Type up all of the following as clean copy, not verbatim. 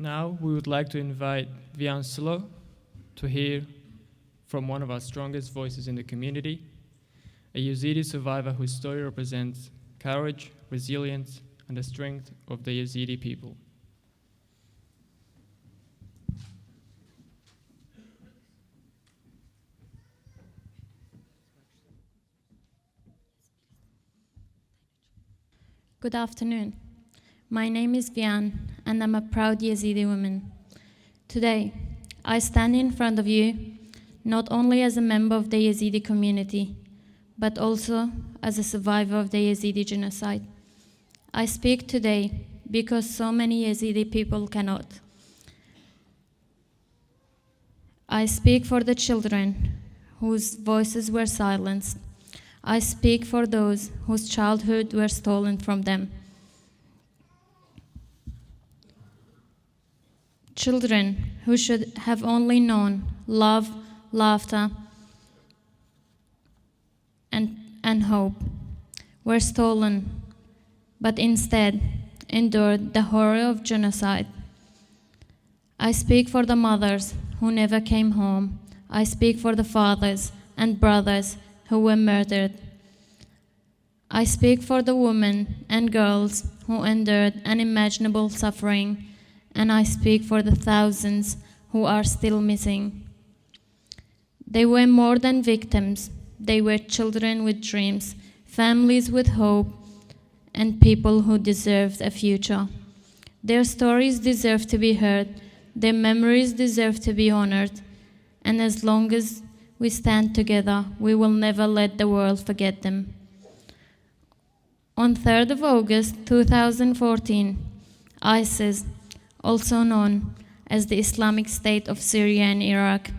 Now we would like to invite Vian Slo to hear from one of our strongest voices in the community, a Yazidi survivor whose story represents courage, resilience, and the strength of the Yazidi people. Good afternoon. My name is Vian, and I'm a proud Yazidi woman. Today, I stand in front of you not only as a member of the Yazidi community, but also as a survivor of the Yazidi genocide. I speak today because so many Yazidi people cannot. I speak for the children whose voices were silenced. I speak for those whose childhood were stolen from them. Children who should have only known love, laughter, and hope were stolen, but instead endured the horror of genocide. I speak for the mothers who never came home. I speak for the fathers and brothers who were murdered. I speak for the women and girls who endured unimaginable suffering, and I speak for the thousands who are still missing. They were more than victims. They were children with dreams, families with hope, and people who deserved a future. Their stories deserve to be heard. Their memories deserve to be honored. And as long as we stand together, we will never let the world forget them. On 3rd of August 2014, ISIS, also known as the Islamic State of Syria and Iraq,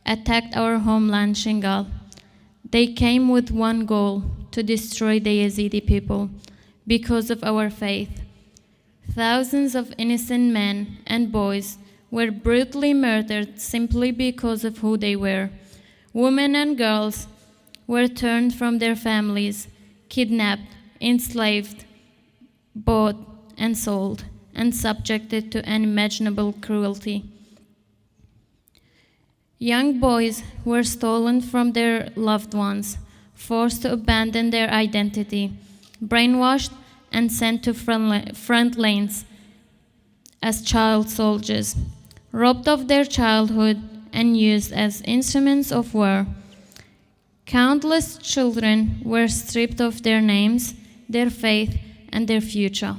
attacked our homeland Shingal. They came with one goal: to destroy the Yazidi people because of our faith. Thousands of innocent men and boys were brutally murdered simply because of who they were. Women and girls were turned from their families, kidnapped, enslaved, bought, and sold, and subjected to unimaginable cruelty. Young boys were stolen from their loved ones, forced to abandon their identity, brainwashed, and sent to front lanes as child soldiers, robbed of their childhood and used as instruments of war. Countless children were stripped of their names, their faith, and their future.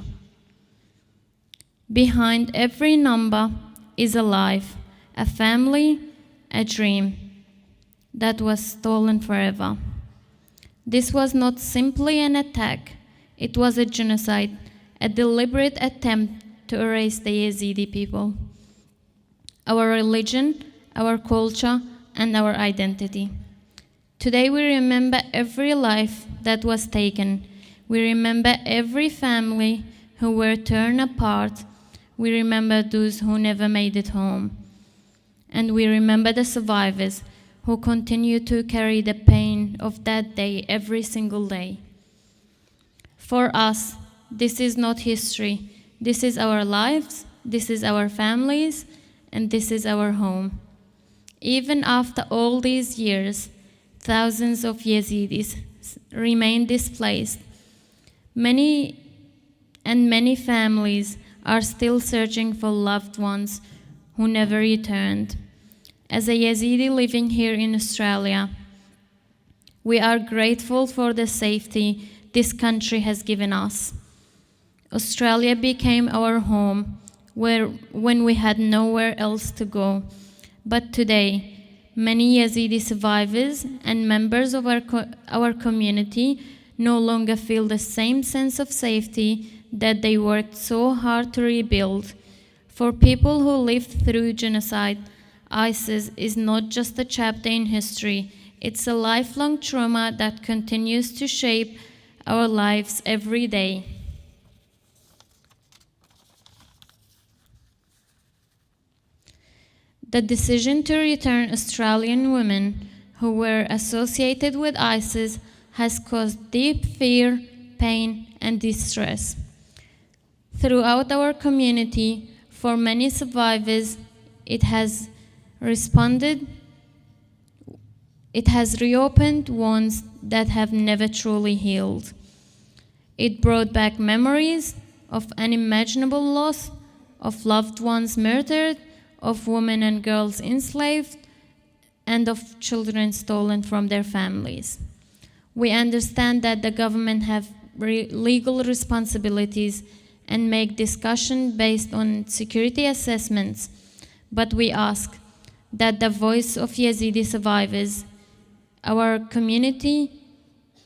Behind every number is a life, a family, a dream that was stolen forever. This was not simply an attack, it was a genocide, a deliberate attempt to erase the Yazidi people, our religion, our culture, and our identity. Today we remember every life that was taken. We remember every family who were torn apart. We remember those who never made it home. And we remember the survivors who continue to carry the pain of that day every single day. For us, this is not history. This is our lives, this is our families, and this is our home. Even after all these years, thousands of Yazidis remain displaced. Many families are still searching for loved ones who never returned. As a Yazidi living here in Australia, we are grateful for the safety this country has given us. Australia became our home when we had nowhere else to go. But today, many Yazidi survivors and members of our community no longer feel the same sense of safety that they worked so hard to rebuild. For people who lived through genocide, ISIS is not just a chapter in history, it's a lifelong trauma that continues to shape our lives every day. The decision to return Australian women who were associated with ISIS has caused deep fear, pain, and distress. Throughout our community, For many survivors, it has responded, it has reopened wounds that have never truly healed. It brought back memories of unimaginable loss, of loved ones murdered, of women and girls enslaved, and of children stolen from their families. We understand that the government have legal responsibilities and make discussion based on security assessments, but we ask that the voice of Yazidi survivors, our community,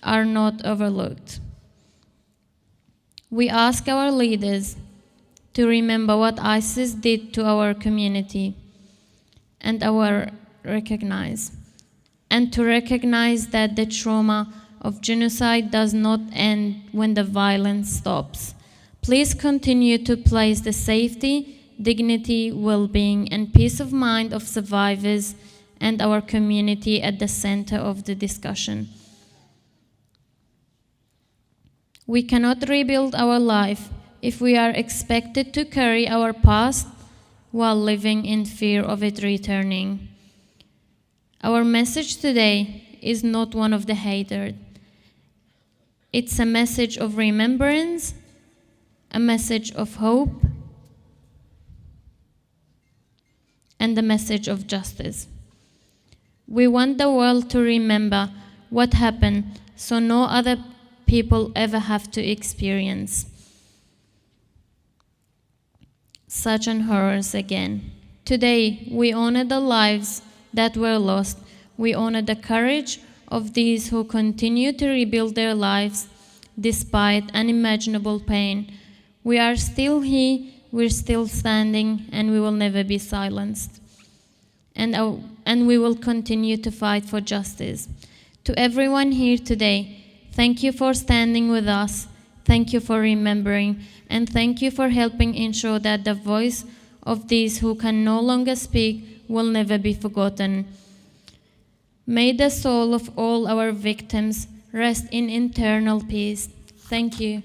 are not overlooked. We ask our leaders to remember what ISIS did to our community and to recognize that the trauma of genocide does not end when the violence stops. Please continue to place the safety, dignity, well-being, and peace of mind of survivors and our community at the center of the discussion. We cannot rebuild our life if we are expected to carry our past while living in fear of it returning. Our message today is not one of the hatred. It's a message of remembrance, a message of hope, and a message of justice. We want the world to remember what happened so no other people ever have to experience such an horrors again. Today, we honor the lives that were lost. We honor the courage of these who continue to rebuild their lives despite unimaginable pain. We are still here, we're still standing, and we will never be silenced. And we will continue to fight for justice. To everyone here today, thank you for standing with us. Thank you for remembering, and thank you for helping ensure that the voice of these who can no longer speak will never be forgotten. May the soul of all our victims rest in eternal peace. Thank you.